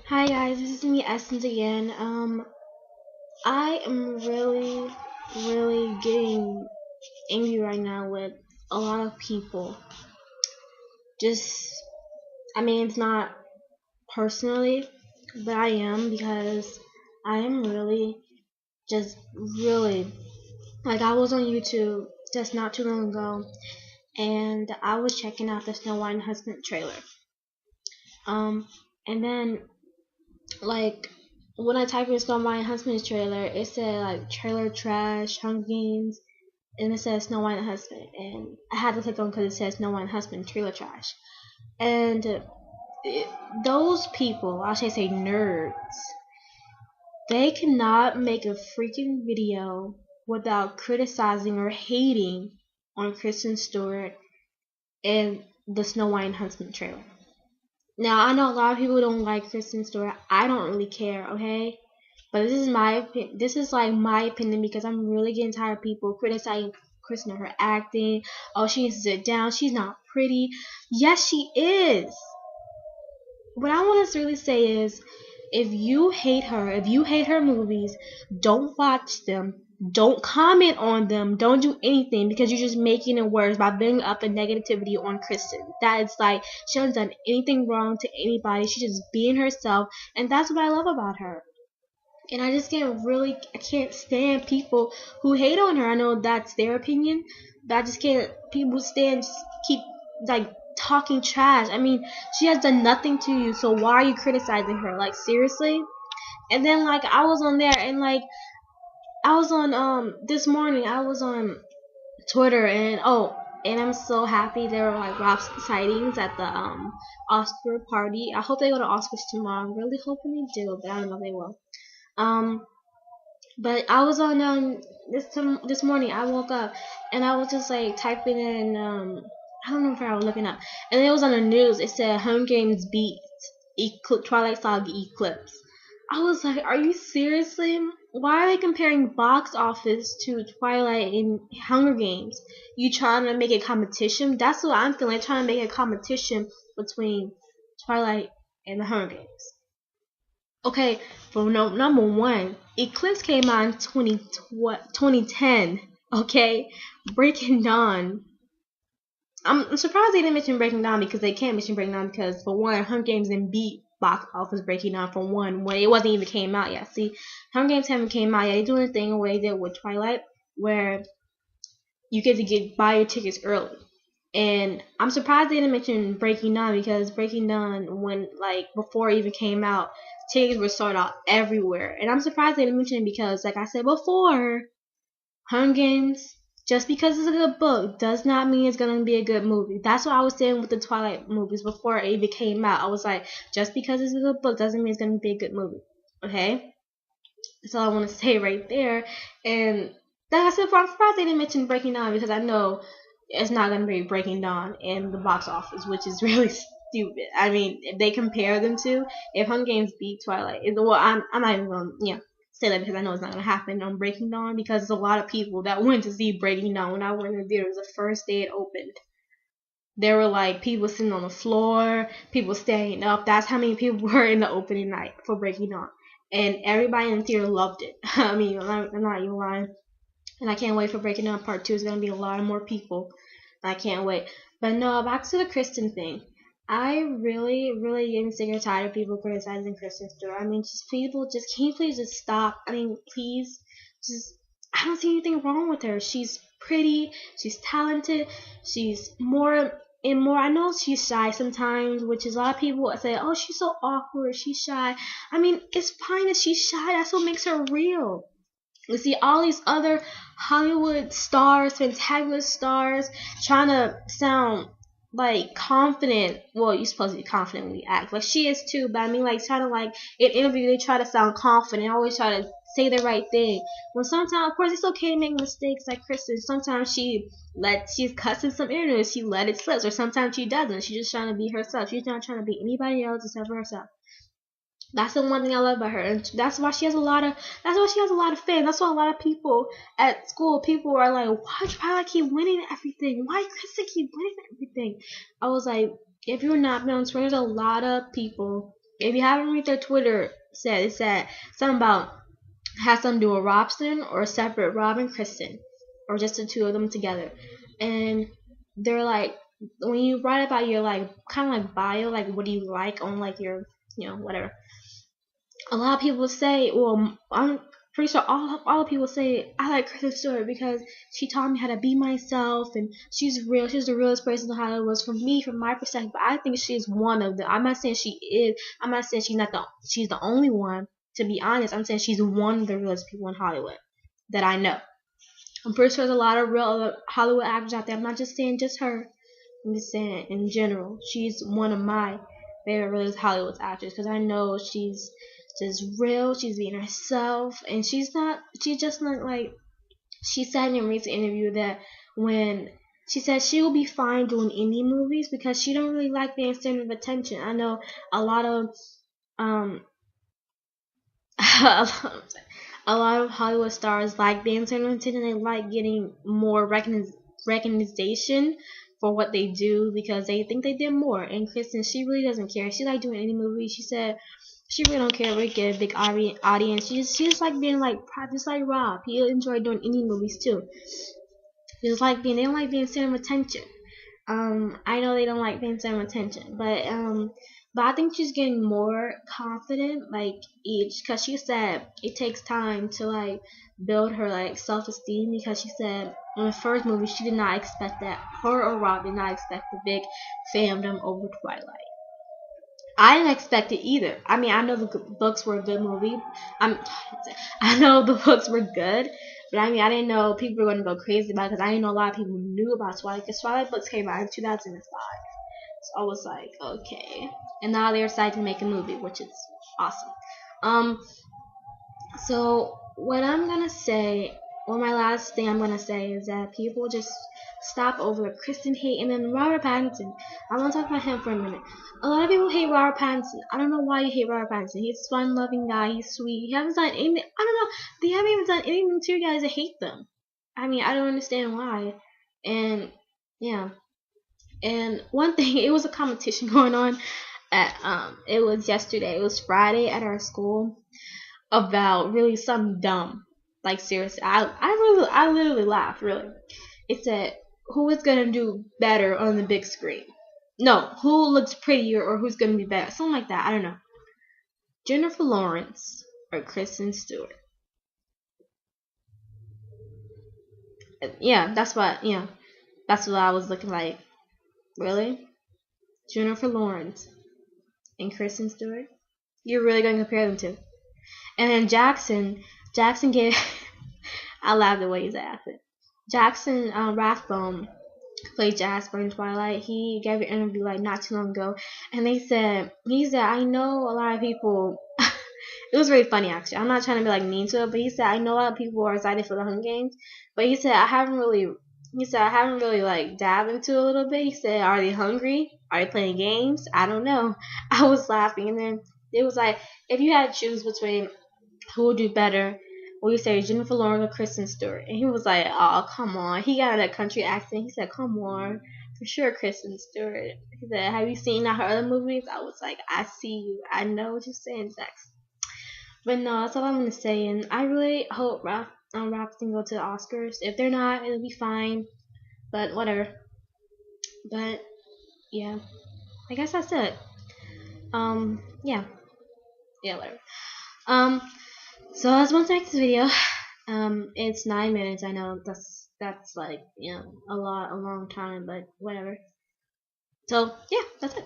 Hi guys, this is me Essence again. I am really getting angry right now with a lot of people. Just, it's not personally, but I am because I am just really, I was on YouTube just not too long ago, and I was checking out the Snow White and Husband trailer. And then like when I typed in Snow White and Husband's trailer, it said like trailer trash, Hunger Games, and it says Snow White and Husband, and I had to click on because it says Snow White and Husband trailer trash, and it, those people, I should say nerds, they cannot make a freaking video without criticizing or hating on Kristen Stewart and the Snow White and Husband trailer. Now I know a lot of people don't like Kristen Stewart. I don't really care, okay? But this is my opinion. This is like my opinion because I'm really getting tired of people criticizing Kristen and her acting. Oh, she needs to sit down. She's not pretty. Yes, she is. What I want to really say is, if you hate her, if you hate her movies, don't watch them. Don't comment on them. Don't do anything because you're just making it worse by bringing up the negativity on Kristen. That is like she hasn't done anything wrong to anybody. She's just being herself, and that's what I love about her. And I just I can't stand people who hate on her. I know that's their opinion, but I just can't. People stand, just keep like talking trash. I mean, she has done nothing to you, so why are you criticizing her? Like, seriously? And then, like, I was on there, and like, I was on, this morning, I was on Twitter, and and I'm so happy there were like Rob's sightings at the, Oscar party. I hope they go to Oscars tomorrow. I'm really hoping they do, but I don't know if they will. Um, but I was on this morning. I woke up and I was just like typing in I don't know if I was looking up, and it was on the news. It said Hunger Games beat Twilight Saga Eclipse. I was like, are you seriously? Why are they comparing box office to Twilight and Hunger Games? You trying to make a competition? That's what I'm feeling. Trying to make a competition between Twilight and the Hunger Games. Okay, for no, number one, Eclipse came out in 2010. Okay, Breaking Dawn. I'm surprised they didn't mention Breaking Dawn because they can't mention Breaking Dawn because for one, Hunger Games didn't beat box office Breaking Dawn for one when it wasn't even came out yet. See, Hunger Games haven't came out yet. They're doing a thing where they did with Twilight where you get to buy your tickets early. And I'm surprised they didn't mention Breaking Dawn because Breaking Dawn, when like before it even came out, tickets were sold out everywhere. And I'm surprised they didn't mention it because, like I said before, Hunger Games, just because it's a good book does not mean it's gonna be a good movie. That's what I was saying with the Twilight movies before it even came out. I was like, just because it's a good book doesn't mean it's gonna be a good movie. Okay, that's all I want to say right there. And like I said before, I'm surprised they didn't mention Breaking Dawn because I know it's not going to be Breaking Dawn in the box office, which is really stupid. I mean, if they compare them to, if Hunger Games beat Twilight, I'm not even going to say that because I know it's not going to happen on Breaking Dawn because there's a lot of people that went to see Breaking Dawn when I went to the theater. It was the first day it opened. There were like people sitting on the floor, people standing up. That's how many people were in the opening night for Breaking Dawn. And everybody in the theater loved it. I mean, I'm not even lying. And I can't wait for Breaking Down Part 2. It's going to be a lot more people. I can't wait. But no, back to the Kristen thing. I really getting sick and tired of people criticizing Kristen Stewart. I mean, can you please just stop? I mean, please, I don't see anything wrong with her. She's pretty, she's talented, she's more and more. I know she's shy sometimes, which is a lot of people say, oh, she's so awkward, she's shy. I mean, it's fine that she's shy. That's what makes her real. You see all these other Hollywood stars, fantabulous stars, trying to sound like confident. Well, you're supposed to be confident when you act. Like she is too, but I mean like trying to like in interview they try to sound confident, always try to say the right thing. When sometimes of course it's okay to make mistakes like Kristen. Sometimes she's cussing some interviews, she let it slip, or sometimes she doesn't. She's just trying to be herself. She's not trying to be anybody else except for herself. That's the one thing I love about her, and that's why she has a lot of fans. That's why a lot of people at school, people are like, why Twilight keep winning everything? Why Kristen keep winning everything? I was like, if you're not on Twitter, there's a lot of people If you haven't read their Twitter, it said something about has something to do with Robson or separate Rob and Kristen, or just the two of them together. And they're like, when you write about your like kind of like bio, like what do you like on like your whatever. A lot of people say, well, I'm pretty sure all people say I like Kristen Stewart because she taught me how to be myself and she's real. She's the realest person in Hollywood. Was from me, from my perspective. But I think she's one of the. I'm not saying she is. I'm not saying she's the only one. To be honest, I'm saying she's one of the realest people in Hollywood that I know. I'm pretty sure there's a lot of real Hollywood actors out there. I'm not just saying just her. I'm just saying in general. She's one of my favorite realest Hollywood actors because I know she's just real. She's being herself, and she's just not like. She said in a recent interview that when she said she will be fine doing indie movies because she don't really like being center of attention. I know a lot of a lot of Hollywood stars like being center of attention. They like getting more recognition for what they do because they think they did more. And Kristen, she really doesn't care. She like doing any movie. She said she really don't care if we get a big audience. She just like being like just like Rob. He enjoy doing indie movies too. They don't like being center of attention. I know they don't like being center of attention, but I think she's getting more confident like each, because she said it takes time to like build her like self-esteem, because she said in the first movie she did not expect that her or Rob did not expect the big fandom over Twilight. I didn't expect it either. I mean, I know the books were a good movie. I know the books were good, but I mean, I didn't know people were going to go crazy about it because I didn't know a lot of people knew about Twilight, because Twilight books came out in 2005. So I was like, okay. And now they're decided to make a movie, which is awesome. So what I'm gonna say, or my last thing I'm gonna say, is that people just stop over Kristen hate, and then Robert Pattinson. I want to talk about him for a minute. A lot of people hate Robert Pattinson. I don't know why you hate Robert Pattinson. He's a fun-loving guy. He's sweet. He hasn't done anything. I don't know. They haven't even done anything to you guys to hate them. I mean, I don't understand why. And yeah. And one thing, it was a competition going on at it was yesterday. It was Friday at our school about really something dumb. Like seriously, I literally laughed. Really, it said who is gonna do better on the big screen. No, who looks prettier or who's gonna be better, something like that. I don't know. Jennifer Lawrence or Kristen Stewart. Yeah, that's what I was looking like. Really, Jennifer Lawrence and Kristen Stewart. You're really gonna compare them to? And then Jackson gave. I laughed the way he's laughing. Jackson Rathbone played Jasper in Twilight. He gave an interview like not too long ago, and he said I know a lot of people. It was really funny actually. I'm not trying to be like mean to it, but he said I know a lot of people are excited for the Hunger Games, but he said I haven't really. Like dabbed into it a little bit. He said, "Are they hungry? Are they playing games? I don't know." I was laughing, and then it was like, if you had to choose between who would do better, what you say, Jennifer Lawrence or Kristen Stewart? And he was like, "Oh, come on." He got that country accent. He said, "Come on, for sure, Kristen Stewart." He said, "Have you seen her other movies?" I was like, "I see you. I know what you're saying, Jackson." But no, that's all I'm gonna say. And I really hope Rap can go to the Oscars. If they're not, it'll be fine. But whatever. But yeah, I guess that's it. Yeah, whatever. Um, so I was going to make this video. It's 9 minutes. I know that's like a long time, but whatever. So yeah, that's it.